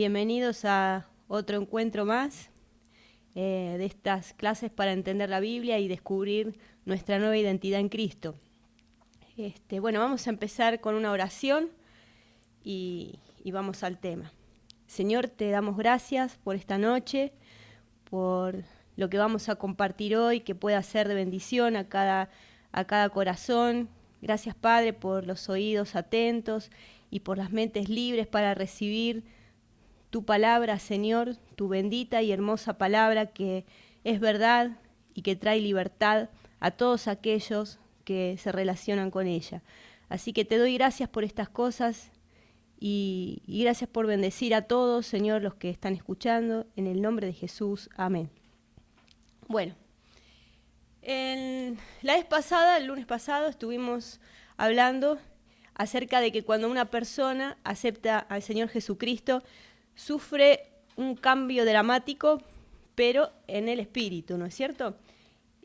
Bienvenidos a otro encuentro más de estas clases para entender la Biblia y descubrir nuestra nueva identidad en Cristo. Vamos a empezar con una oración y vamos al tema. Señor, te damos gracias por esta noche, por lo que vamos a compartir hoy, que pueda ser de bendición a cada corazón. Gracias, Padre, por los oídos atentos y por las mentes libres para recibir tu palabra, Señor, tu bendita y hermosa palabra que es verdad y que trae libertad a todos aquellos que se relacionan con ella. Así que te doy gracias por estas cosas y gracias por bendecir a todos, Señor, los que están escuchando, en el nombre de Jesús. Amén. Bueno, la vez pasada, el lunes pasado, estuvimos hablando acerca de que cuando una persona acepta al Señor Jesucristo, sufre un cambio dramático, pero en el espíritu, ¿no es cierto?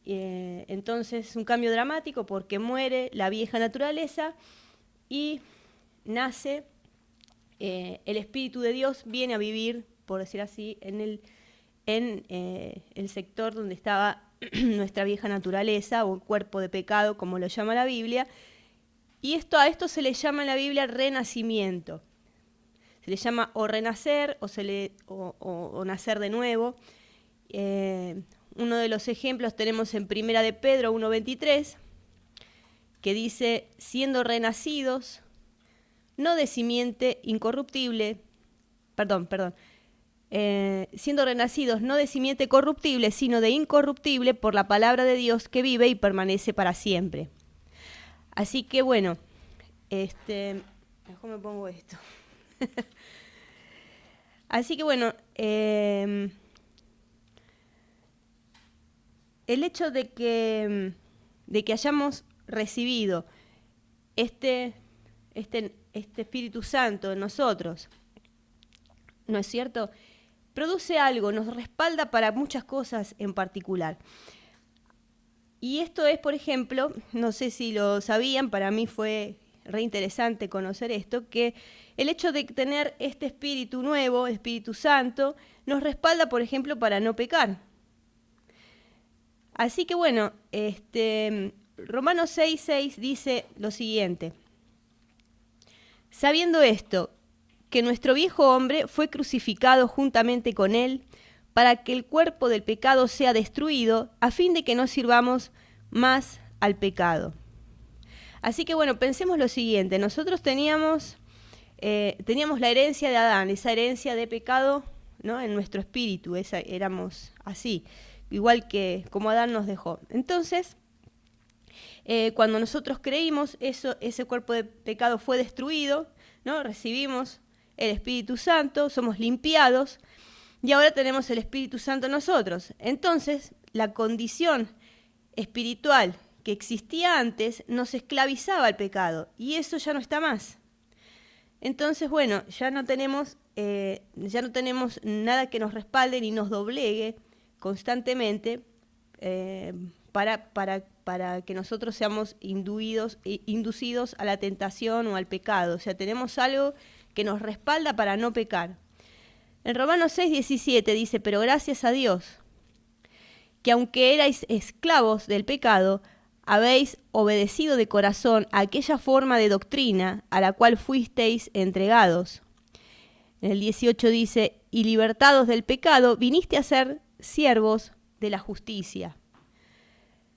Entonces, un cambio dramático porque muere la vieja naturaleza y nace el Espíritu de Dios, viene a vivir, por decir así, en el sector donde estaba nuestra vieja naturaleza o cuerpo de pecado, como lo llama la Biblia. Y a esto se le llama en la Biblia renacimiento. Se le llama o renacer o nacer de nuevo. Uno de los ejemplos tenemos en 1 de Pedro 1:23, que dice, siendo renacidos, no de simiente incorruptible, siendo renacidos no de simiente corruptible, sino de incorruptible por la palabra de Dios que vive y permanece para siempre. Así que bueno, mejor me pongo esto. Así que bueno, el hecho de que hayamos recibido este Espíritu Santo en nosotros, ¿no es cierto?, produce algo, nos respalda para muchas cosas en particular. Y esto es, por ejemplo, no sé si lo sabían, para mí fue re interesante conocer esto, que el hecho de tener este espíritu nuevo, el Espíritu Santo, nos respalda, por ejemplo, para no pecar. Así que bueno, Romanos 6:6 dice lo siguiente: sabiendo esto, que nuestro viejo hombre fue crucificado juntamente con él, para que el cuerpo del pecado sea destruido, a fin de que no sirvamos más al pecado. Así que bueno, pensemos lo siguiente, nosotros teníamos la herencia de Adán, esa herencia de pecado, ¿no?, en nuestro espíritu, éramos así, igual que como Adán nos dejó. Entonces, cuando nosotros creímos, ese cuerpo de pecado fue destruido, ¿no?, recibimos el Espíritu Santo, somos limpiados y ahora tenemos el Espíritu Santo en nosotros. Entonces, la condición espiritual que existía antes nos esclavizaba al pecado y eso ya no está más. Entonces, bueno, ya no tenemos nada que nos respalde ni nos doblegue constantemente para que nosotros seamos inducidos a la tentación o al pecado. O sea, tenemos algo que nos respalda para no pecar. En Romanos 6:17 dice, pero gracias a Dios, que aunque erais esclavos del pecado, habéis obedecido de corazón a aquella forma de doctrina a la cual fuisteis entregados. En el 18 dice, y libertados del pecado, viniste a ser siervos de la justicia.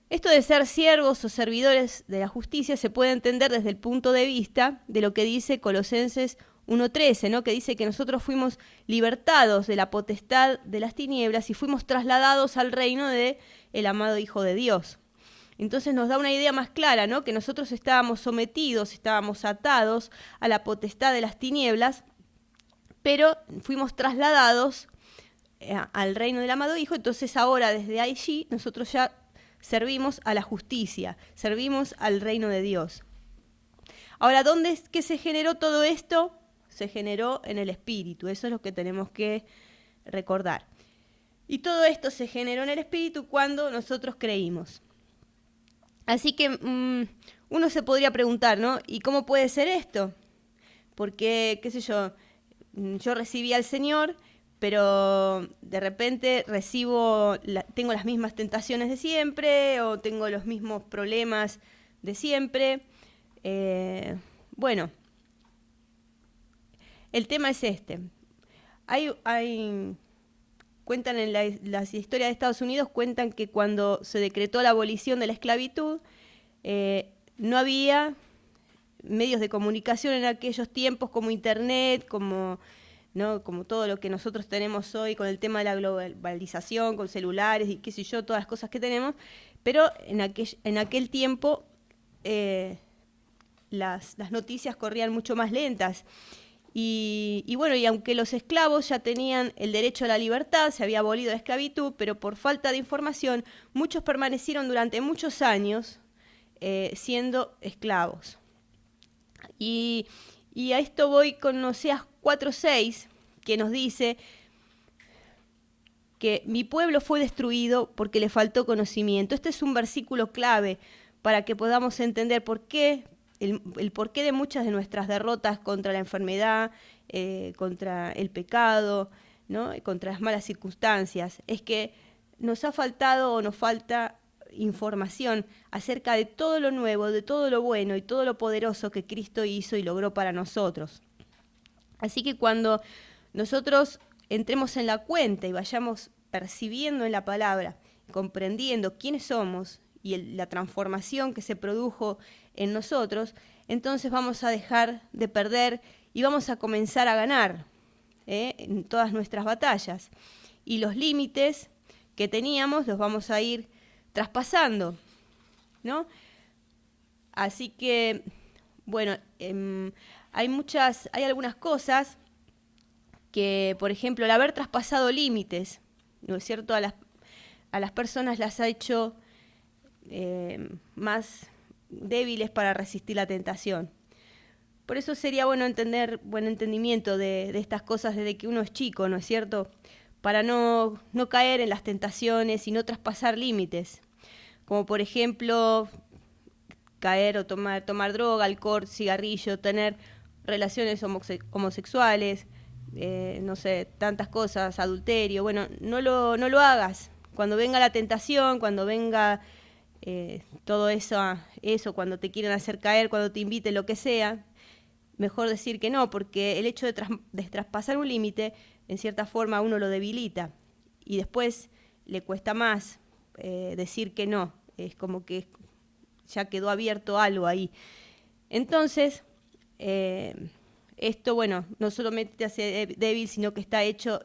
Esto de ser siervos o servidores de la justicia se puede entender desde el punto de vista de lo que dice Colosenses 1:13, ¿no?, que dice que nosotros fuimos libertados de la potestad de las tinieblas y fuimos trasladados al reino del amado Hijo de Dios. Entonces nos da una idea más clara, ¿no?, que nosotros estábamos sometidos, estábamos atados a la potestad de las tinieblas, pero fuimos trasladados al reino del amado Hijo. Entonces ahora desde allí nosotros ya servimos a la justicia, servimos al reino de Dios. Ahora, ¿dónde es que se generó todo esto? Se generó en el Espíritu, eso es lo que tenemos que recordar. Y todo esto se generó en el Espíritu cuando nosotros creímos. Así que uno se podría preguntar, ¿no?, ¿y cómo puede ser esto? Porque, qué sé yo, yo recibí al Señor, pero de repente tengo las mismas tentaciones de siempre o tengo los mismos problemas de siempre. Bueno, el tema es este. Cuentan en las historias de Estados Unidos, cuentan que cuando se decretó la abolición de la esclavitud, no había medios de comunicación en aquellos tiempos como internet, como todo lo que nosotros tenemos hoy con el tema de la globalización, con celulares y qué sé yo, todas las cosas que tenemos, pero en aquel tiempo las noticias corrían mucho más lentas. Y bueno, y aunque los esclavos ya tenían el derecho a la libertad, se había abolido la esclavitud, pero por falta de información, muchos permanecieron durante muchos años siendo esclavos. Y a esto voy con Oseas 4:6, que nos dice que mi pueblo fue destruido porque le faltó conocimiento. Este es un versículo clave para que podamos entender por qué, el porqué de muchas de nuestras derrotas contra la enfermedad, contra el pecado, ¿no? Contra las malas circunstancias. Es que nos ha faltado o nos falta información acerca de todo lo nuevo, de todo lo bueno y todo lo poderoso que Cristo hizo y logró para nosotros. Así que cuando nosotros entremos en la cuenta y vayamos percibiendo en la palabra, comprendiendo quiénes somos y la transformación que se produjo en nosotros, entonces vamos a dejar de perder y vamos a comenzar a ganar en todas nuestras batallas. Y los límites que teníamos los vamos a ir traspasando, ¿no? Así que, bueno, hay algunas cosas que, por ejemplo, el haber traspasado límites, ¿no es cierto?, a las personas las ha hecho más débiles para resistir la tentación. Por eso sería bueno tener buen entendimiento de estas cosas desde que uno es chico, ¿no es cierto?, para no caer en las tentaciones y no traspasar límites, como por ejemplo caer o tomar droga, alcohol, cigarrillo, tener relaciones homosexuales, no sé, tantas cosas, adulterio. Bueno, no lo hagas. Cuando venga la tentación, cuando venga todo eso, cuando te quieran hacer caer, cuando te inviten, lo que sea, mejor decir que no, porque el hecho de traspasar un límite, en cierta forma, a uno lo debilita y después le cuesta más decir que no. Es como que ya quedó abierto algo ahí. Entonces, esto, bueno, no solamente te hace débil, sino que está hecho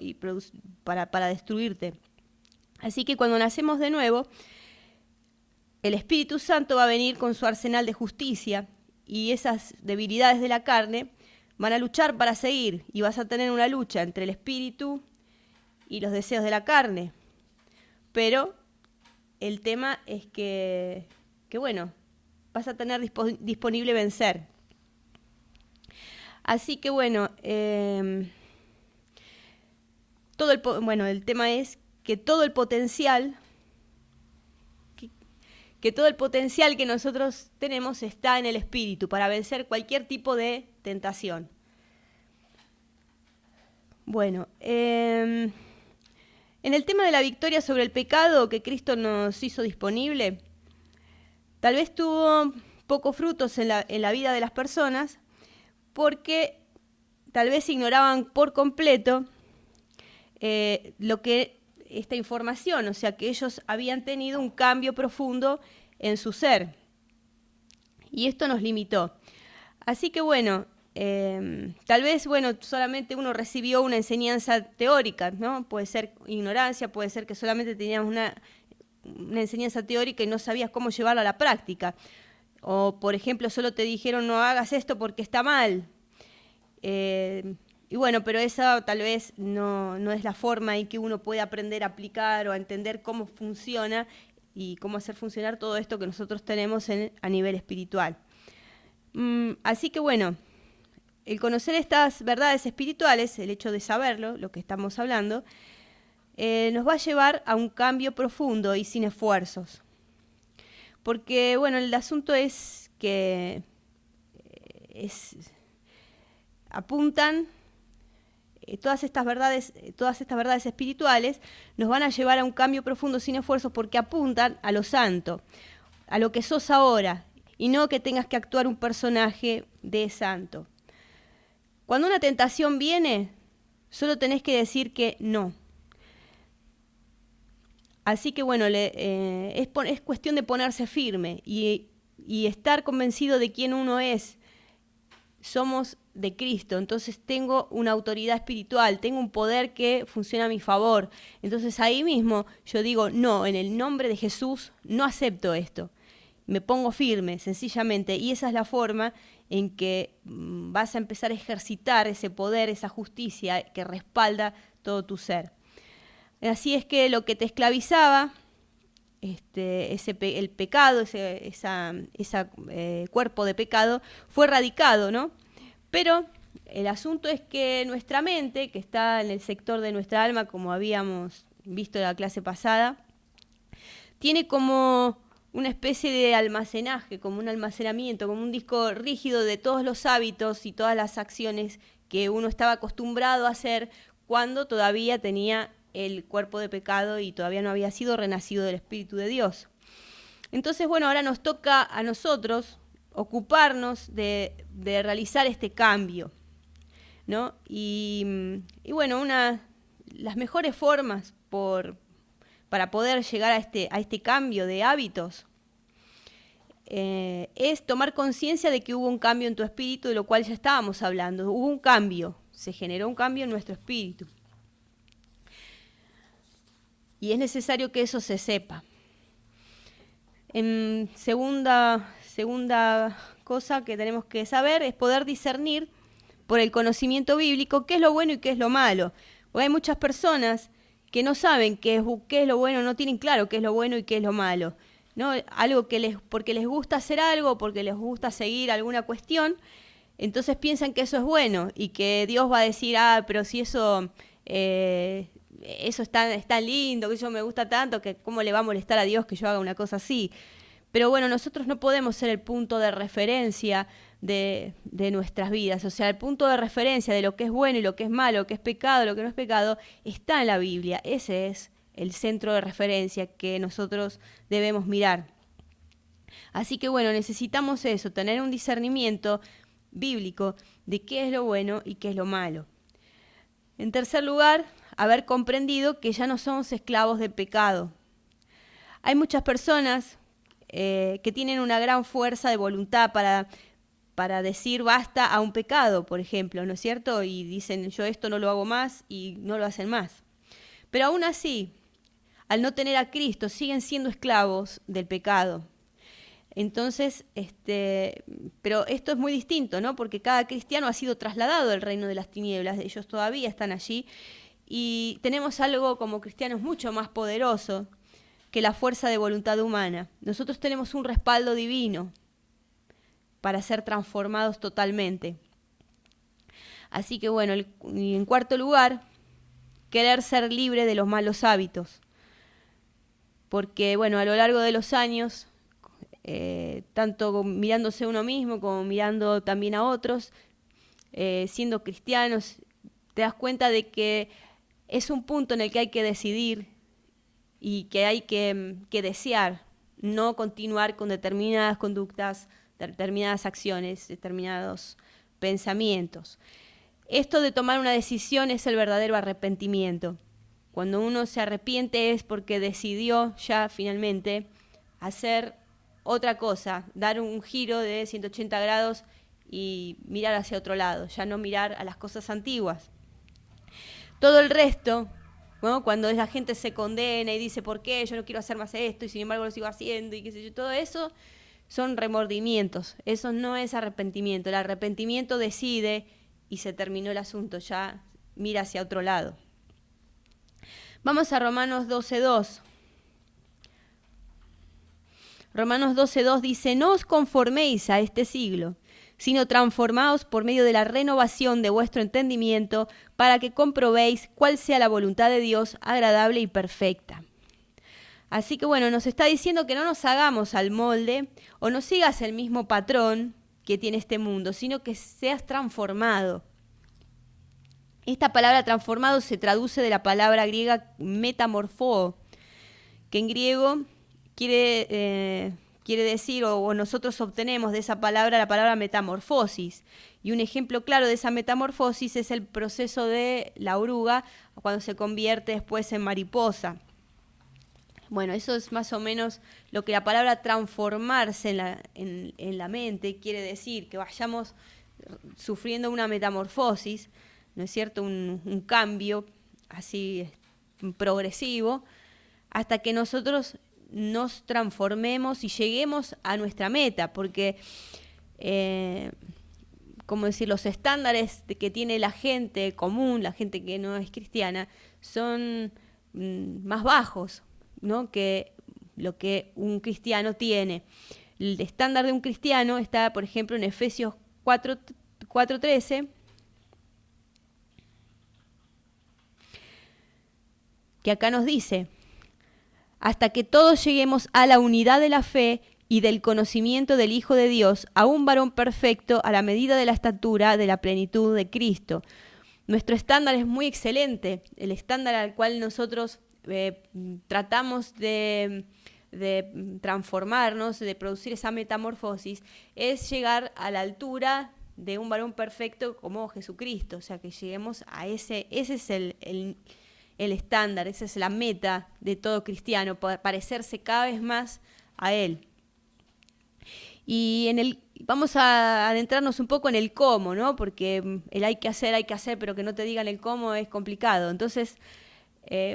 para destruirte. Así que cuando nacemos de nuevo, el Espíritu Santo va a venir con su arsenal de justicia y esas debilidades de la carne van a luchar para seguir y vas a tener una lucha entre el Espíritu y los deseos de la carne. Pero el tema es que bueno, vas a tener disponible vencer. Así que bueno, el tema es que todo el potencial que nosotros tenemos está en el Espíritu para vencer cualquier tipo de tentación. Bueno, en el tema de la victoria sobre el pecado que Cristo nos hizo disponible, tal vez tuvo pocos frutos en la vida de las personas porque tal vez ignoraban por completo lo que esta información, o sea que ellos habían tenido un cambio profundo en su ser y esto nos limitó. Así que bueno, tal vez solamente uno recibió una enseñanza teórica, ¿no? Puede ser ignorancia, puede ser que solamente teníamos una enseñanza teórica y no sabías cómo llevarla a la práctica. O, por ejemplo, solo te dijeron no hagas esto porque está mal. Y bueno, pero esa tal vez no es la forma en que uno puede aprender a aplicar o a entender cómo funciona y cómo hacer funcionar todo esto que nosotros tenemos a nivel espiritual. Así que bueno, el conocer estas verdades espirituales, el hecho de saberlo, lo que estamos hablando, nos va a llevar a un cambio profundo y sin esfuerzos. Porque bueno, el asunto es que apuntan todas estas verdades espirituales nos van a llevar a un cambio profundo sin esfuerzo porque apuntan a lo santo, a lo que sos ahora, y no que tengas que actuar un personaje de santo. Cuando una tentación viene, solo tenés que decir que no. Así que bueno, es cuestión de ponerse firme y estar convencido de quién uno es. Somos de Cristo, entonces tengo una autoridad espiritual, tengo un poder que funciona a mi favor. Entonces ahí mismo yo digo, no, en el nombre de Jesús no acepto esto. Me pongo firme, sencillamente, y esa es la forma en que vas a empezar a ejercitar ese poder, esa justicia que respalda todo tu ser. Así es que lo que te esclavizaba, el pecado, ese cuerpo de pecado, fue erradicado, ¿no? Pero el asunto es que nuestra mente, que está en el sector de nuestra alma, como habíamos visto en la clase pasada, tiene como una especie de almacenaje, como un almacenamiento, como un disco rígido de todos los hábitos y todas las acciones que uno estaba acostumbrado a hacer cuando todavía tenía el cuerpo de pecado y todavía no había sido renacido del Espíritu de Dios. Entonces, bueno, ahora nos toca a nosotros ocuparnos de realizar este cambio, ¿no? Y bueno, las mejores formas para poder llegar a este cambio de hábitos es tomar conciencia de que hubo un cambio en tu espíritu, de lo cual ya estábamos hablando. Hubo un cambio, se generó un cambio en nuestro espíritu. Y es necesario que eso se sepa. En segunda cosa que tenemos que saber es poder discernir por el conocimiento bíblico qué es lo bueno y qué es lo malo. Porque hay muchas personas que no saben qué es lo bueno, no tienen claro qué es lo bueno y qué es lo malo, ¿no? Algo porque les gusta hacer algo, porque les gusta seguir alguna cuestión, entonces piensan que eso es bueno y que Dios va a decir, pero si eso es tan lindo, que eso me gusta tanto, que cómo le va a molestar a Dios que yo haga una cosa así. Pero bueno, nosotros no podemos ser el punto de referencia de nuestras vidas. O sea, el punto de referencia de lo que es bueno y lo que es malo, lo que es pecado, lo que no es pecado, está en la Biblia. Ese es el centro de referencia que nosotros debemos mirar. Así que bueno, necesitamos eso, tener un discernimiento bíblico de qué es lo bueno y qué es lo malo. En tercer lugar, haber comprendido que ya no somos esclavos del pecado. Hay muchas personas que tienen una gran fuerza de voluntad para decir basta a un pecado, por ejemplo, ¿no es cierto? Y dicen, yo esto no lo hago más, y no lo hacen más. Pero aún así, al no tener a Cristo, siguen siendo esclavos del pecado. Entonces, pero esto es muy distinto, ¿no? Porque cada cristiano ha sido trasladado al reino de las tinieblas, ellos todavía están allí, y tenemos algo como cristianos mucho más poderoso que la fuerza de voluntad humana. Nosotros tenemos un respaldo divino para ser transformados totalmente. Así que bueno, en cuarto lugar, querer ser libre de los malos hábitos. Porque bueno, a lo largo de los años, tanto mirándose uno mismo como mirando también a otros, siendo cristianos, te das cuenta de que es un punto en el que hay que decidir y que hay que desear, no continuar con determinadas conductas, determinadas acciones, determinados pensamientos. Esto de tomar una decisión es el verdadero arrepentimiento. Cuando uno se arrepiente es porque decidió ya finalmente hacer otra cosa, dar un giro de 180 grados y mirar hacia otro lado, ya no mirar a las cosas antiguas. Todo el resto, ¿no? Cuando la gente se condena y dice, ¿por qué? Yo no quiero hacer más esto y sin embargo lo sigo haciendo y qué sé yo, todo eso son remordimientos. Eso no es arrepentimiento. El arrepentimiento decide y se terminó el asunto, ya mira hacia otro lado. Vamos a Romanos 12:2. Romanos 12:2 dice, no os conforméis a este siglo, sino transformaos por medio de la renovación de vuestro entendimiento, para que comprobéis cuál sea la voluntad de Dios, agradable y perfecta. Así que bueno, nos está diciendo que no nos hagamos al molde o no sigas el mismo patrón que tiene este mundo, sino que seas transformado. Esta palabra transformado se traduce de la palabra griega metamorfó, que en griego quiere decir, o nosotros obtenemos de esa palabra la palabra metamorfosis. Y un ejemplo claro de esa metamorfosis es el proceso de la oruga cuando se convierte después en mariposa. Bueno, eso es más o menos lo que la palabra transformarse en la mente quiere decir, que vayamos sufriendo una metamorfosis, ¿no es cierto? Un cambio así progresivo, hasta que nosotros nos transformemos y lleguemos a nuestra meta, porque, como decir, los estándares que tiene la gente común, la gente que no es cristiana, son más bajos, ¿no?, que lo que un cristiano tiene. El estándar de un cristiano está, por ejemplo, en Efesios 4:13, que acá nos dice: hasta que todos lleguemos a la unidad de la fe y del conocimiento del Hijo de Dios, a un varón perfecto, a la medida de la estatura de la plenitud de Cristo. Nuestro estándar es muy excelente, el estándar al cual nosotros tratamos de transformarnos, de producir esa metamorfosis, es llegar a la altura de un varón perfecto como Jesucristo. O sea, que lleguemos a ese es el estándar, esa es la meta de todo cristiano, parecerse cada vez más a Él. Y vamos a adentrarnos un poco en el cómo, ¿no? Porque el hay que hacer, pero que no te digan el cómo es complicado. Entonces,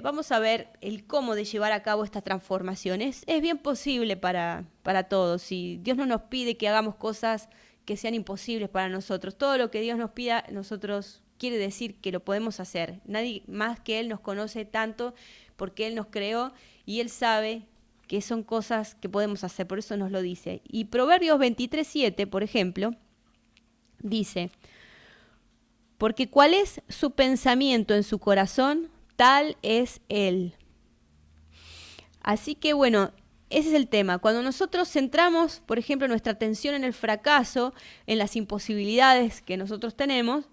vamos a ver el cómo de llevar a cabo estas transformaciones. Es bien posible para todos. Si Dios no nos pide que hagamos cosas que sean imposibles para nosotros, todo lo que Dios nos pida, nosotros quiere decir que lo podemos hacer. Nadie más que Él nos conoce tanto, porque Él nos creó y Él sabe que son cosas que podemos hacer, por eso nos lo dice. Y Proverbios 23:7, por ejemplo, dice: porque cuál es su pensamiento en su corazón, tal es Él. Así que bueno, ese es el tema. Cuando nosotros centramos, por ejemplo, nuestra atención en el fracaso, en las imposibilidades que nosotros tenemos,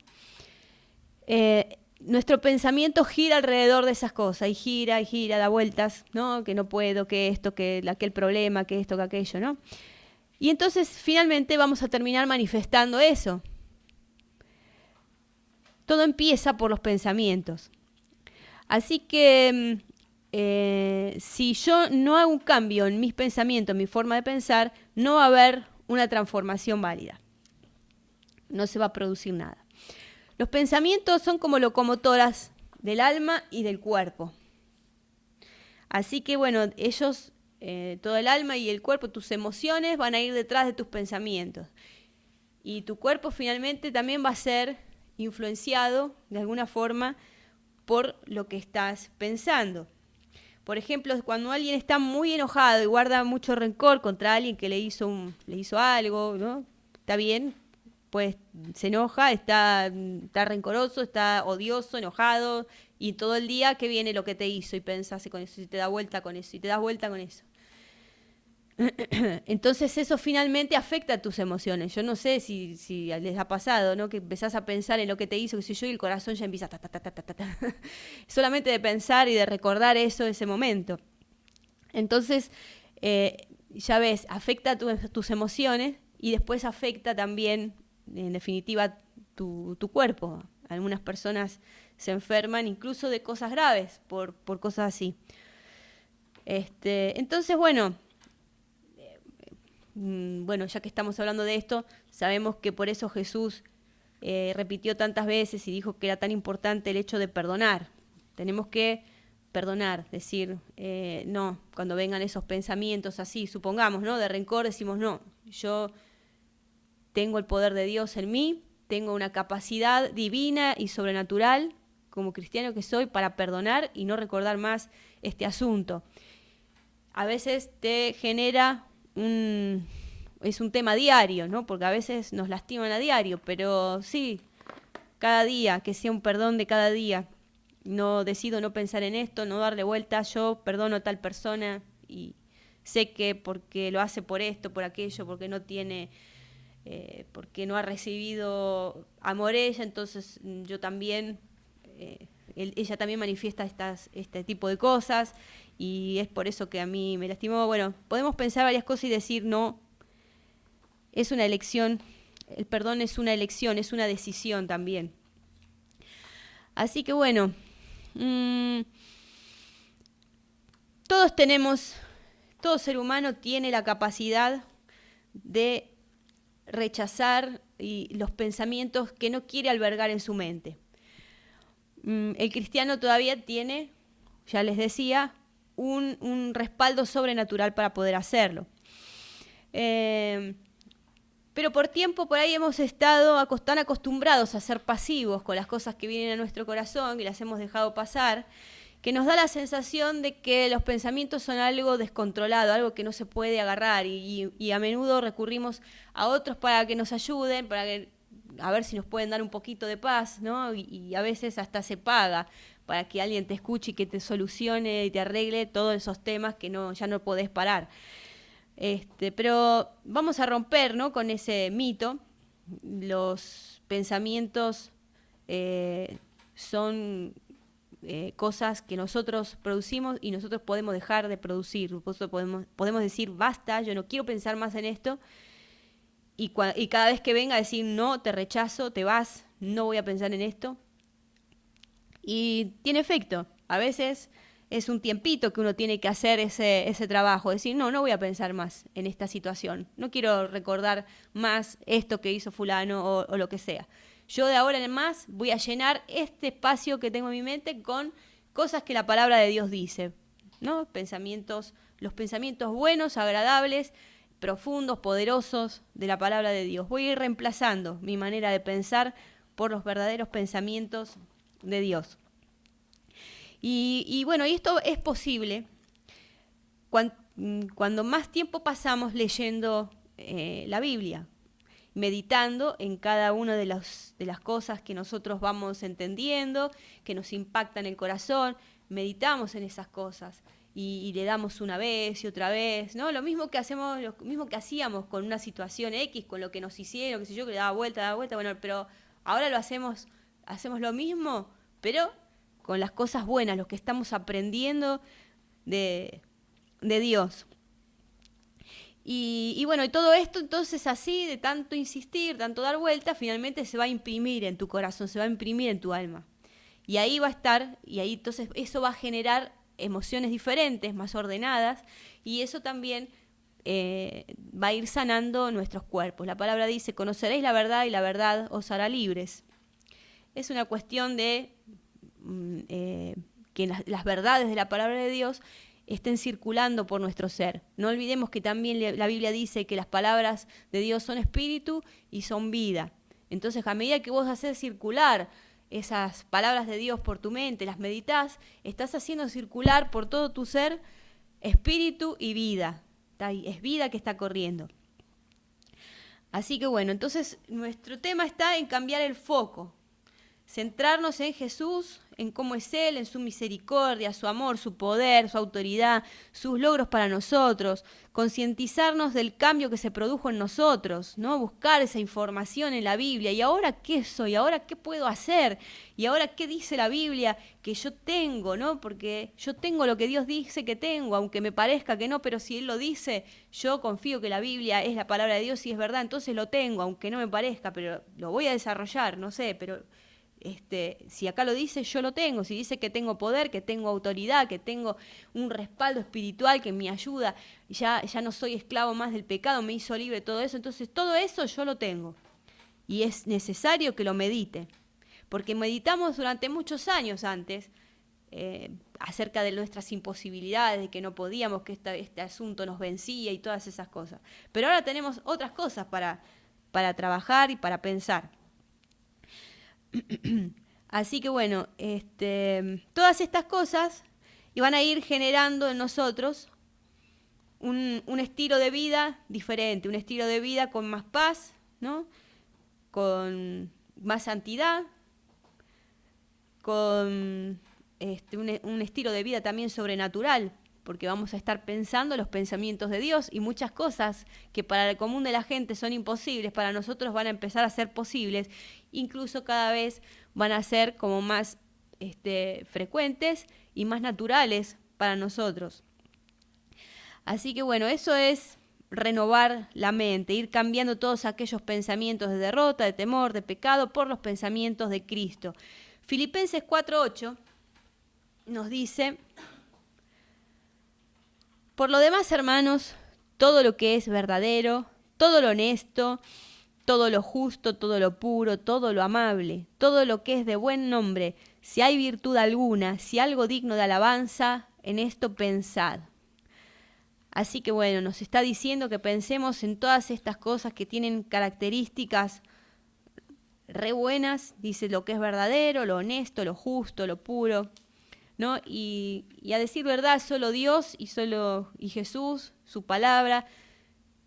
nuestro pensamiento gira alrededor de esas cosas, y gira, da vueltas, ¿no? Que no puedo, que esto, que aquel problema, que esto, que aquello, ¿no? Y entonces finalmente vamos a terminar manifestando eso. Todo empieza por los pensamientos. Así que si yo no hago un cambio en mis pensamientos, en mi forma de pensar, no va a haber una transformación válida. No se va a producir nada. Los pensamientos son como locomotoras del alma y del cuerpo. Así que bueno, ellos, todo el alma y el cuerpo, tus emociones van a ir detrás de tus pensamientos. Y tu cuerpo finalmente también va a ser influenciado de alguna forma por lo que estás pensando. Por ejemplo, cuando alguien está muy enojado y guarda mucho rencor contra alguien que le hizo algo, ¿no? Está bien, pues se enoja, está rencoroso, está odioso, enojado, y todo el día que viene lo que te hizo y pensás con eso, y te da vuelta con eso, y te das vuelta con eso. Entonces eso finalmente afecta a tus emociones. Yo no sé si les ha pasado, ¿no? Que empezás a pensar en lo que te hizo, que sé yo, y el corazón ya empieza solamente de pensar y de recordar ese momento. Entonces, ya ves, afecta a tus emociones y después afecta también, en definitiva, tu cuerpo. Algunas personas se enferman incluso de cosas graves por cosas así. Entonces, bueno, ya que estamos hablando de esto, sabemos que por eso Jesús repitió tantas veces y dijo que era tan importante el hecho de perdonar. Tenemos que perdonar, decir, no, cuando vengan esos pensamientos así, supongamos, ¿no?, de rencor, decimos, no, yo tengo el poder de Dios en mí, tengo una capacidad divina y sobrenatural, como cristiano que soy, para perdonar y no recordar más este asunto. A veces te genera es un tema diario, ¿no? Porque a veces nos lastiman a diario, pero sí, cada día, que sea un perdón de cada día. No decido no pensar en esto, no darle vuelta, yo perdono a tal persona y sé que porque lo hace por esto, por aquello, porque no tiene, porque no ha recibido amor ella, entonces yo también ella también manifiesta este tipo de cosas, y es por eso que a mí me lastimó. Bueno, podemos pensar varias cosas y decir, no, es una elección, el perdón es una elección, es una decisión también. Así que bueno, todo ser humano tiene la capacidad de rechazar los pensamientos que no quiere albergar en su mente. El cristiano todavía tiene, ya les decía, un respaldo sobrenatural para poder hacerlo. Pero por tiempo por ahí hemos estado tan acostumbrados a ser pasivos con las cosas que vienen a nuestro corazón, que las hemos dejado pasar, que nos da la sensación de que los pensamientos son algo descontrolado, algo que no se puede agarrar, y a menudo recurrimos a otros para que nos ayuden, a ver si nos pueden dar un poquito de paz, ¿no? Y a veces hasta se paga para que alguien te escuche y que te solucione y te arregle todos esos temas que ya no podés parar. Pero vamos a romper, ¿no?, con ese mito. Los pensamientos son cosas que nosotros producimos y nosotros podemos dejar de producir. Nosotros podemos decir, basta, yo no quiero pensar más en esto, y cada vez que venga a decir, no, te rechazo, te vas, no voy a pensar en esto. Y tiene efecto. A veces es un tiempito que uno tiene que hacer ese trabajo, decir, no voy a pensar más en esta situación, no quiero recordar más esto que hizo fulano o lo que sea. Yo de ahora en más voy a llenar este espacio que tengo en mi mente con cosas que la palabra de Dios dice, ¿no? Los pensamientos buenos, agradables, profundos, poderosos de la palabra de Dios. Voy a ir reemplazando mi manera de pensar por los verdaderos pensamientos de Dios. Y bueno, y esto es posible cuando más tiempo pasamos leyendo la Biblia, meditando en cada una de las cosas que nosotros vamos entendiendo, que nos impactan el corazón, meditamos en esas cosas y le damos una vez y otra vez, ¿no? Lo mismo que hacíamos con una situación X, con lo que nos hicieron, qué sé yo, que le daba vuelta, bueno, pero ahora hacemos lo mismo, pero con las cosas buenas, lo que estamos aprendiendo de Dios. Y bueno, y todo esto entonces así, de tanto insistir, tanto dar vuelta, finalmente se va a imprimir en tu corazón, se va a imprimir en tu alma. Y ahí va a estar, y ahí entonces eso va a generar emociones diferentes, más ordenadas, y eso también va a ir sanando nuestros cuerpos. La palabra dice, conoceréis la verdad y la verdad os hará libres. Es una cuestión de que las verdades de la palabra de Dios estén circulando por nuestro ser. No olvidemos que también la Biblia dice que las palabras de Dios son espíritu y son vida. Entonces, a medida que vos haces circular esas palabras de Dios por tu mente, las meditas, estás haciendo circular por todo tu ser espíritu y vida. Es vida que está corriendo. Así que bueno, entonces nuestro tema está en cambiar el foco. Centrarnos en Jesús, en cómo es Él, en su misericordia, su amor, su poder, su autoridad, sus logros para nosotros, concientizarnos del cambio que se produjo en nosotros, ¿no? Buscar esa información en la Biblia. ¿Y ahora qué soy? ¿Ahora qué puedo hacer? ¿Y ahora qué dice la Biblia que yo tengo, ¿no? Porque yo tengo lo que Dios dice que tengo, aunque me parezca que no, pero si Él lo dice, yo confío que la Biblia es la palabra de Dios y es verdad, entonces lo tengo, aunque no me parezca, pero lo voy a desarrollar, no sé, pero si acá lo dice, yo lo tengo. Si dice que tengo poder, que tengo autoridad, que tengo un respaldo espiritual que me ayuda, ya no soy esclavo más del pecado, me hizo libre todo eso, entonces todo eso yo lo tengo. Y es necesario que lo medite, porque meditamos durante muchos años antes acerca de nuestras imposibilidades, de que no podíamos, que este asunto nos vencía y todas esas cosas. Pero ahora tenemos otras cosas para trabajar y para pensar. Así que bueno, todas estas cosas van a ir generando en nosotros un estilo de vida diferente, un estilo de vida con más paz, ¿no? Con más santidad, con un estilo de vida también sobrenatural, porque vamos a estar pensando los pensamientos de Dios, y muchas cosas que para el común de la gente son imposibles, para nosotros van a empezar a ser posibles, incluso cada vez van a ser como más frecuentes y más naturales para nosotros. Así que bueno, eso es renovar la mente, ir cambiando todos aquellos pensamientos de derrota, de temor, de pecado, por los pensamientos de Cristo. Filipenses 4:8 nos dice: por lo demás, hermanos, todo lo que es verdadero, todo lo honesto, todo lo justo, todo lo puro, todo lo amable, todo lo que es de buen nombre, si hay virtud alguna, si algo digno de alabanza, en esto pensad. Así que bueno, nos está diciendo que pensemos en todas estas cosas que tienen características re buenas. Dice lo que es verdadero, lo honesto, lo justo, lo puro, ¿no? Y a decir verdad, solo Dios y Jesús, su palabra,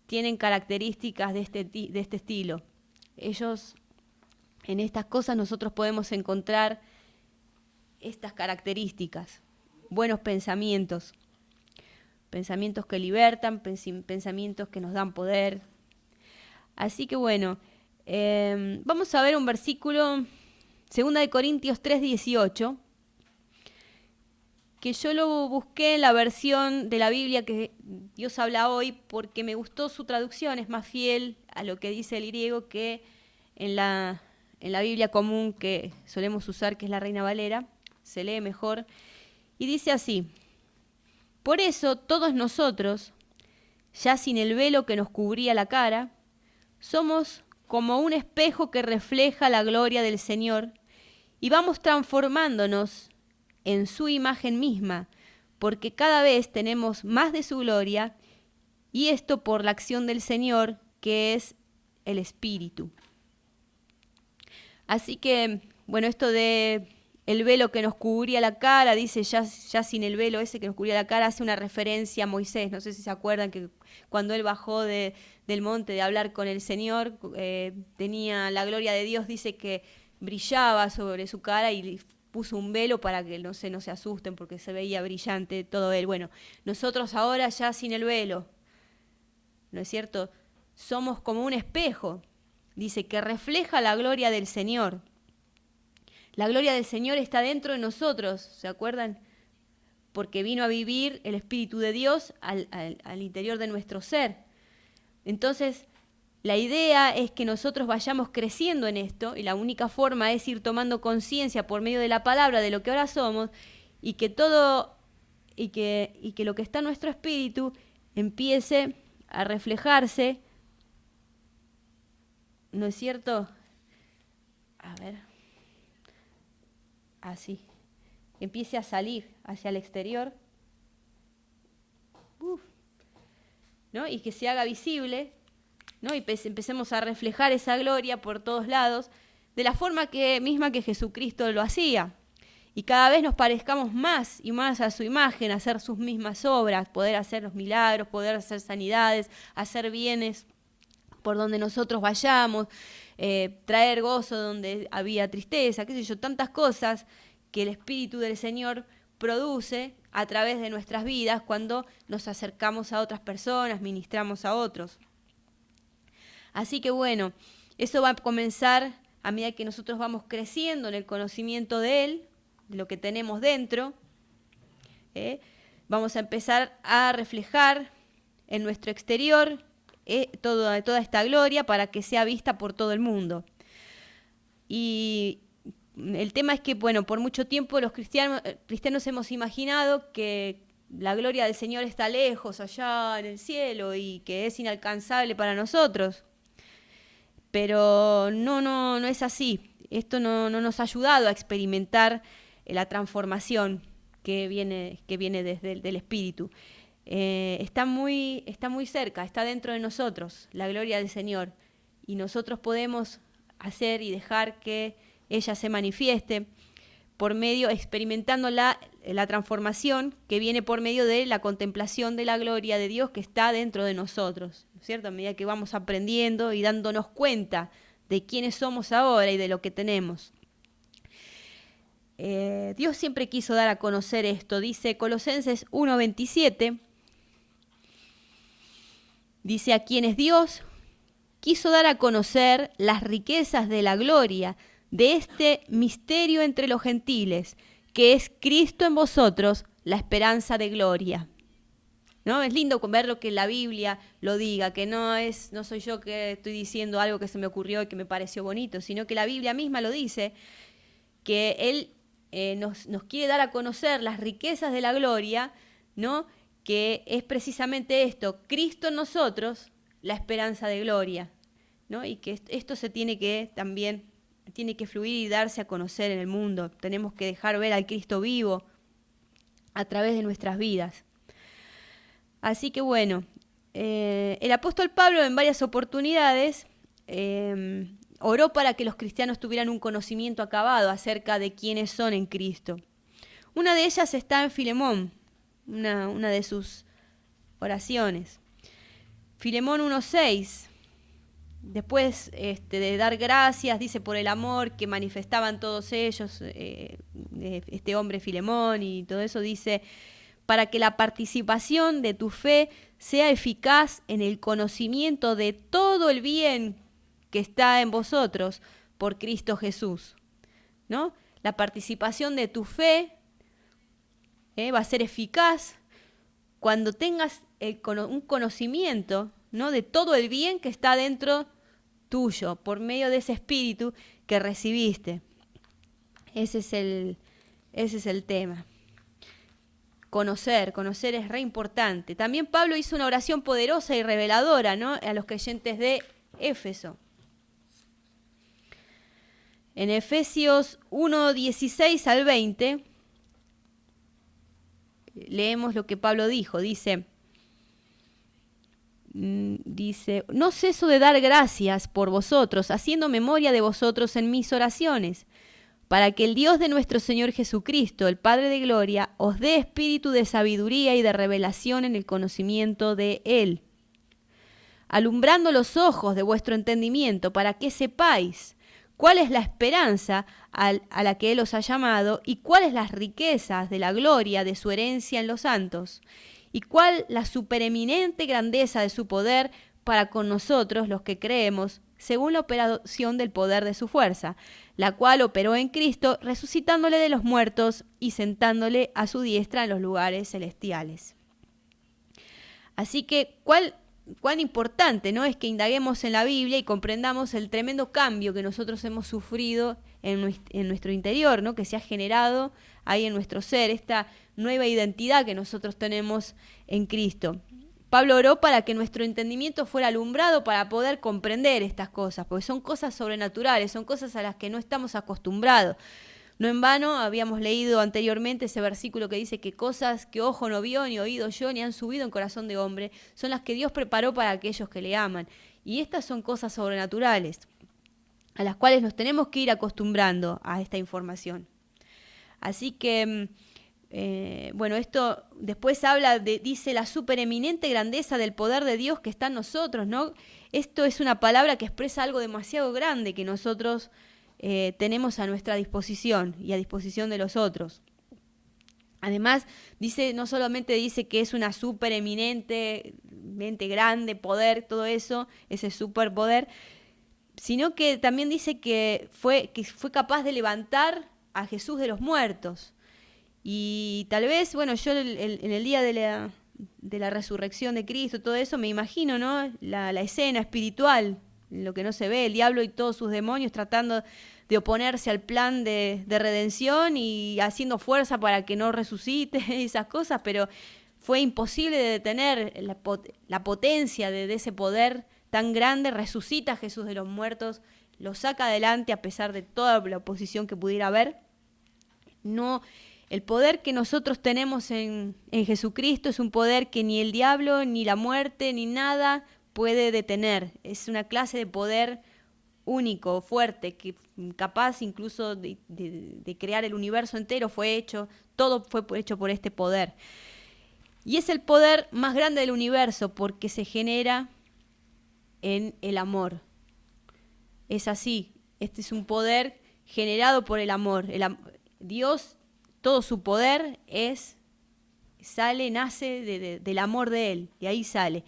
tienen características de este estilo. Ellos, en estas cosas nosotros podemos encontrar estas características, buenos pensamientos. Pensamientos que libertan, pensamientos que nos dan poder. Así que bueno, vamos a ver un versículo, 2 Corintios 3:18, que yo lo busqué en la versión de la Biblia que Dios habla hoy, porque me gustó su traducción, es más fiel a lo que dice el griego que en la Biblia común que solemos usar, que es la Reina Valera, se lee mejor, y dice así: por eso todos nosotros, ya sin el velo que nos cubría la cara, somos como un espejo que refleja la gloria del Señor y vamos transformándonos en su imagen misma, porque cada vez tenemos más de su gloria, y esto por la acción del Señor, que es el Espíritu. Así que, bueno, esto de el velo que nos cubría la cara, dice ya sin el velo ese que nos cubría la cara, hace una referencia a Moisés. No sé si se acuerdan que cuando él bajó del monte de hablar con el Señor, tenía la gloria de Dios, dice que brillaba sobre su cara y puso un velo para que no se asusten porque se veía brillante todo él. Bueno, nosotros ahora ya sin el velo, ¿no es cierto? Somos como un espejo, dice, que refleja la gloria del Señor. La gloria del Señor está dentro de nosotros, ¿se acuerdan? Porque vino a vivir el Espíritu de Dios al interior de nuestro ser. Entonces, la idea es que nosotros vayamos creciendo en esto, y la única forma es ir tomando conciencia por medio de la palabra de lo que ahora somos, y que todo, y que lo que está en nuestro espíritu empiece a reflejarse, ¿no es cierto? A ver. Así, empiece a salir hacia el exterior, ¿no? Y que se haga visible, ¿no? Y empecemos a reflejar esa gloria por todos lados, de la forma misma que Jesucristo lo hacía. Y cada vez nos parezcamos más y más a su imagen, hacer sus mismas obras, poder hacer los milagros, poder hacer sanidades, hacer bienes por donde nosotros vayamos, traer gozo donde había tristeza, qué sé yo, tantas cosas que el Espíritu del Señor produce a través de nuestras vidas cuando nos acercamos a otras personas, ministramos a otros. Así que bueno, eso va a comenzar a medida que nosotros vamos creciendo en el conocimiento de Él, de lo que tenemos dentro. Vamos a empezar a reflejar en nuestro exterior toda esta gloria para que sea vista por todo el mundo. Y el tema es que, bueno, por mucho tiempo los cristianos hemos imaginado que la gloria del Señor está lejos, allá en el cielo, y que es inalcanzable para nosotros. Pero no es así. Esto no nos ha ayudado a experimentar la transformación que viene desde el Espíritu. Está muy cerca, está dentro de nosotros, la gloria del Señor. Y nosotros podemos hacer y dejar que ella se manifieste por medio, experimentando la transformación que viene por medio de la contemplación de la gloria de Dios que está dentro de nosotros, ¿no es cierto? A medida que vamos aprendiendo y dándonos cuenta de quiénes somos ahora y de lo que tenemos. Dios siempre quiso dar a conocer esto. Dice Colosenses 1:27, dice: a quienes Dios quiso dar a conocer las riquezas de la gloria de este misterio entre los gentiles, que es Cristo en vosotros, la esperanza de gloria. ¿No? Es lindo ver lo que la Biblia lo diga, que no soy yo que estoy diciendo algo que se me ocurrió y que me pareció bonito, sino que la Biblia misma lo dice, que Él nos quiere dar a conocer las riquezas de la gloria, ¿no? Que es precisamente esto, Cristo en nosotros, la esperanza de gloria, ¿no? Y que esto se tiene que fluir y darse a conocer en el mundo. Tenemos que dejar ver al Cristo vivo a través de nuestras vidas. Así que bueno, el apóstol Pablo en varias oportunidades oró para que los cristianos tuvieran un conocimiento acabado acerca de quiénes son en Cristo. Una de ellas está en Filemón, una de sus oraciones. Filemón 1:6, después de dar gracias, dice, por el amor que manifestaban todos ellos, este hombre Filemón y todo eso, dice, para que la participación de tu fe sea eficaz en el conocimiento de todo el bien que está en vosotros por Cristo Jesús, ¿no? La participación de tu fe va a ser eficaz cuando tengas un conocimiento, ¿no? De todo el bien que está dentro tuyo, por medio de ese espíritu que recibiste. Ese es el tema. Conocer es re importante. También Pablo hizo una oración poderosa y reveladora, ¿no? A los creyentes de Éfeso. En Efesios 1:16 al 20, leemos lo que Pablo dijo. Dice, no ceso de dar gracias por vosotros, haciendo memoria de vosotros en mis oraciones, para que el Dios de nuestro Señor Jesucristo, el Padre de gloria, os dé espíritu de sabiduría y de revelación en el conocimiento de Él, alumbrando los ojos de vuestro entendimiento, para que sepáis cuál es la esperanza a la que Él os ha llamado, y cuáles las riquezas de la gloria de su herencia en los santos, y cuál la supereminente grandeza de su poder para con nosotros los que creemos, según la operación del poder de su fuerza, la cual operó en Cristo, resucitándole de los muertos y sentándole a su diestra en los lugares celestiales. Así que, cuán importante, ¿no?, es que indaguemos en la Biblia y comprendamos el tremendo cambio que nosotros hemos sufrido en nuestro interior, ¿no?, que se ha generado ahí en nuestro ser, esta nueva identidad que nosotros tenemos en Cristo. Pablo oró para que nuestro entendimiento fuera alumbrado para poder comprender estas cosas, porque son cosas sobrenaturales, son cosas a las que no estamos acostumbrados. No en vano habíamos leído anteriormente ese versículo que dice que cosas que ojo no vio, ni oído yo, ni han subido en corazón de hombre, son las que Dios preparó para aquellos que le aman. Y estas son cosas sobrenaturales, a las cuales nos tenemos que ir acostumbrando a esta información. Así que, bueno, esto después dice la supereminente grandeza del poder de Dios que está en nosotros, ¿no? Esto es una palabra que expresa algo demasiado grande que nosotros tenemos a nuestra disposición y a disposición de los otros. Además, no solamente dice que es una supereminentemente grande poder, todo eso, ese superpoder, sino que también dice que fue capaz de levantar a Jesús de los muertos. Y tal vez, bueno, yo en el día de la resurrección de Cristo, todo eso, me imagino, ¿no?, la escena espiritual, lo que no se ve, el diablo y todos sus demonios tratando de oponerse al plan de redención y haciendo fuerza para que no resucite, esas cosas, pero fue imposible de detener la potencia de ese poder tan grande. Resucita a Jesús de los muertos, lo saca adelante a pesar de toda la oposición que pudiera haber. No, el poder que nosotros tenemos en Jesucristo es un poder que ni el diablo, ni la muerte, ni nada puede detener. Es una clase de poder único, fuerte, que capaz incluso de crear el universo entero. Todo fue hecho por este poder. Y es el poder más grande del universo porque se genera en el amor. Es así, este es un poder generado por el amor. Dios, todo su poder nace del amor de Él, de ahí sale.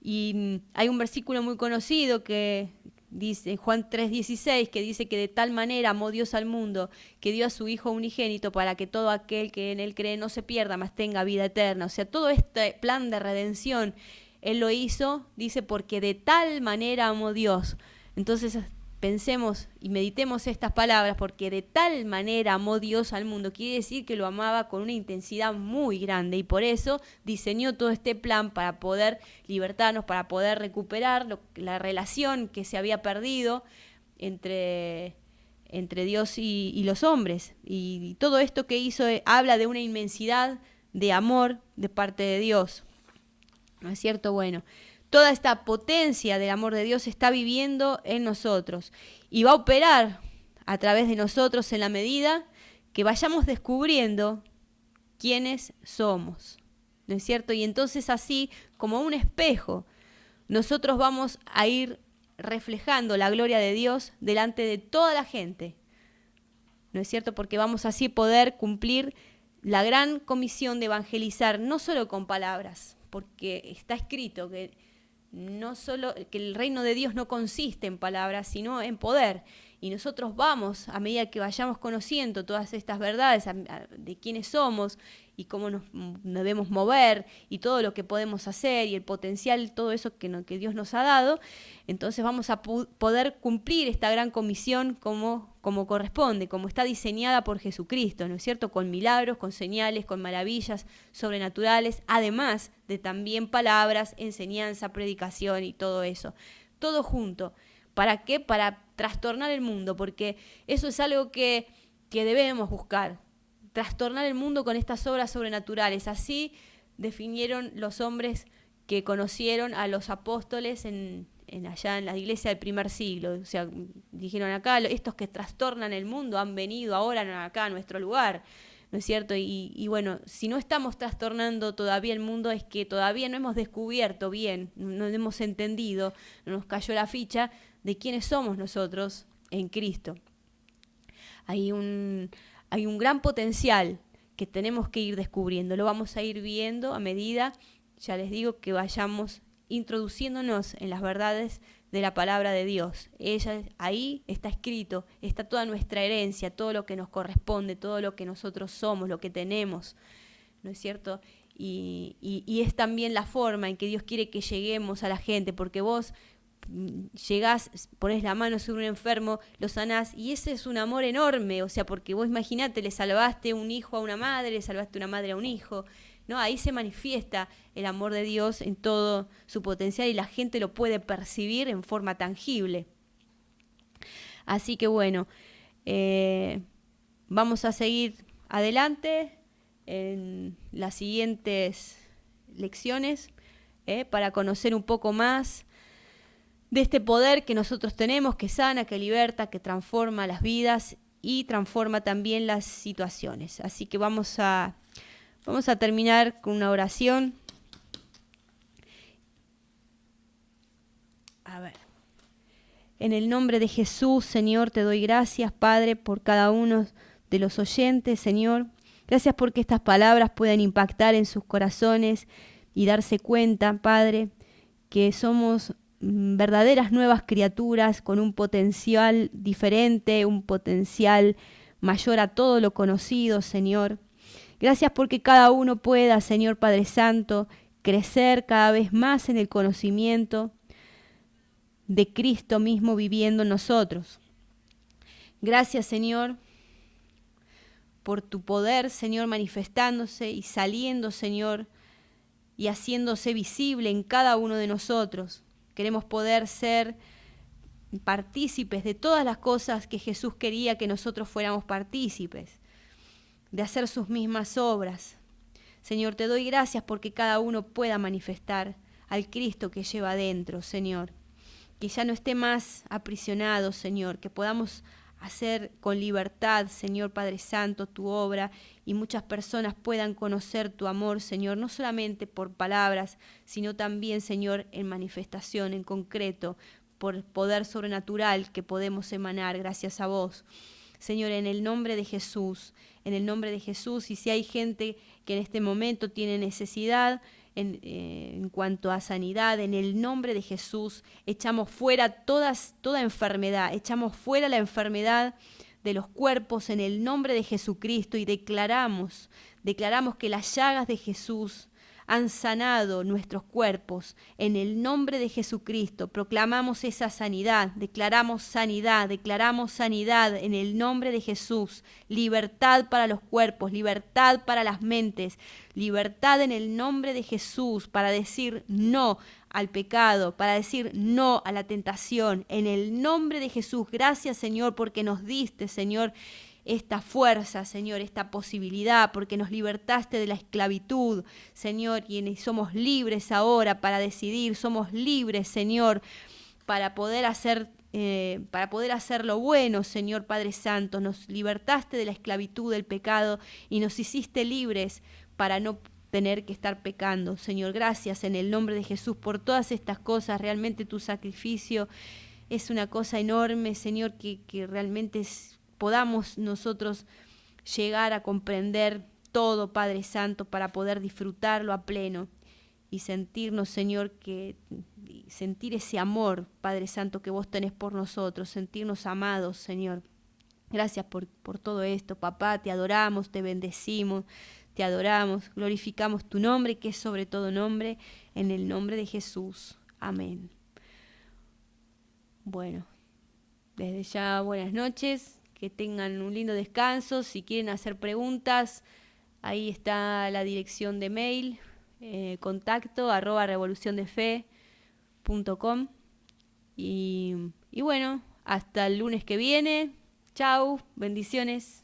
Y hay un versículo muy conocido que dice Juan 3:16, que dice que de tal manera amó Dios al mundo, que dio a su Hijo unigénito para que todo aquel que en él cree no se pierda, mas tenga vida eterna. O sea, todo este plan de redención, Él lo hizo, dice, porque de tal manera amó Dios. Entonces, pensemos y meditemos estas palabras, porque de tal manera amó Dios al mundo. Quiere decir que lo amaba con una intensidad muy grande y por eso diseñó todo este plan para poder libertarnos, para poder recuperar la relación que se había perdido entre Dios y los hombres. Y todo esto que hizo habla de una inmensidad de amor de parte de Dios. ¿No es cierto? Bueno, toda esta potencia del amor de Dios está viviendo en nosotros y va a operar a través de nosotros en la medida que vayamos descubriendo quiénes somos, ¿no es cierto? Y entonces así, como un espejo, nosotros vamos a ir reflejando la gloria de Dios delante de toda la gente, ¿no es cierto? Porque vamos así a poder cumplir la gran comisión de evangelizar, no solo con palabras, porque está escrito que no solo que el reino de Dios no consiste en palabras, sino en poder. Y nosotros vamos, a medida que vayamos conociendo todas estas verdades de quiénes somos y cómo nos debemos mover y todo lo que podemos hacer y el potencial, todo eso que Dios nos ha dado, entonces vamos a poder cumplir esta gran comisión como corresponde, como está diseñada por Jesucristo, ¿no es cierto? Con milagros, con señales, con maravillas sobrenaturales, además de también palabras, enseñanza, predicación y todo eso. Todo junto. ¿Para qué? Para trastornar el mundo, porque eso es algo que debemos buscar. Trastornar el mundo con estas obras sobrenaturales. Así definieron los hombres que conocieron a los apóstoles allá en la iglesia del primer siglo. O sea, dijeron acá, estos que trastornan el mundo han venido ahora acá a nuestro lugar, ¿no es cierto? Y bueno, si no estamos trastornando todavía el mundo es que todavía no hemos descubierto bien, no hemos entendido, no nos cayó la ficha de quiénes somos nosotros en Cristo. Hay un gran potencial que tenemos que ir descubriendo, lo vamos a ir viendo a medida, ya les digo, que vayamos introduciéndonos en las verdades de la palabra de Dios. Ahí está escrito, está toda nuestra herencia, todo lo que nos corresponde, todo lo que nosotros somos, lo que tenemos, ¿no es cierto? Y es también la forma en que Dios quiere que lleguemos a la gente, porque vos llegás, ponés la mano sobre un enfermo, lo sanás, y ese es un amor enorme, o sea, porque vos imaginate, le salvaste un hijo a una madre, le salvaste una madre a un hijo, ¿no? Ahí se manifiesta el amor de Dios en todo su potencial y la gente lo puede percibir en forma tangible. Así que bueno, vamos a seguir adelante en las siguientes lecciones para conocer un poco más de este poder que nosotros tenemos, que sana, que liberta, que transforma las vidas y transforma también las situaciones. Así que vamos a terminar con una oración. A ver. En el nombre de Jesús, Señor, te doy gracias, Padre, por cada uno de los oyentes, Señor. Gracias porque estas palabras puedan impactar en sus corazones y darse cuenta, Padre, que somos verdaderas nuevas criaturas con un potencial diferente, un potencial mayor a todo lo conocido, Señor. Gracias porque cada uno pueda, Señor Padre Santo, crecer cada vez más en el conocimiento de Cristo mismo viviendo en nosotros. Gracias, Señor, por tu poder, Señor, manifestándose y saliendo, Señor, y haciéndose visible en cada uno de nosotros. Queremos poder ser partícipes de todas las cosas que Jesús quería que nosotros fuéramos partícipes, de hacer sus mismas obras. Señor, te doy gracias porque cada uno pueda manifestar al Cristo que lleva adentro, Señor. Que ya no esté más aprisionado, Señor, que podamos hacer con libertad, Señor Padre Santo, tu obra y muchas personas puedan conocer tu amor, Señor, no solamente por palabras, sino también, Señor, en manifestación, en concreto, por poder sobrenatural que podemos emanar gracias a vos. Señor, en el nombre de Jesús, y si hay gente que en este momento tiene necesidad, en cuanto a sanidad. En el nombre de Jesús echamos fuera toda enfermedad, echamos fuera la enfermedad de los cuerpos en el nombre de Jesucristo y declaramos que las llagas de Jesús han sanado nuestros cuerpos. En el nombre de Jesucristo proclamamos esa sanidad, declaramos sanidad en el nombre de Jesús. Libertad para los cuerpos, libertad para las mentes, libertad en el nombre de Jesús para decir no al pecado, para decir no a la tentación. En el nombre de Jesús, gracias Señor porque nos diste, Señor, esta fuerza, Señor, esta posibilidad, porque nos libertaste de la esclavitud, Señor, y somos libres ahora para decidir, somos libres, Señor, para poder hacer lo bueno, Señor Padre Santo. Nos libertaste de la esclavitud del pecado y nos hiciste libres para no tener que estar pecando. Señor, gracias en el nombre de Jesús por todas estas cosas. Realmente tu sacrificio es una cosa enorme, Señor, que realmente podamos nosotros llegar a comprender todo, Padre Santo, para poder disfrutarlo a pleno y sentirnos, Señor, sentir ese amor, Padre Santo, que vos tenés por nosotros, sentirnos amados, Señor. Gracias por todo esto, papá, te adoramos, te bendecimos, te adoramos, glorificamos tu nombre, que es sobre todo nombre, en el nombre de Jesús. Amén. Bueno, desde ya buenas noches. Que tengan un lindo descanso. Si quieren hacer preguntas, ahí está la dirección de mail, contacto@revoluciondefe.com. Y bueno, hasta el lunes que viene. Chau, bendiciones.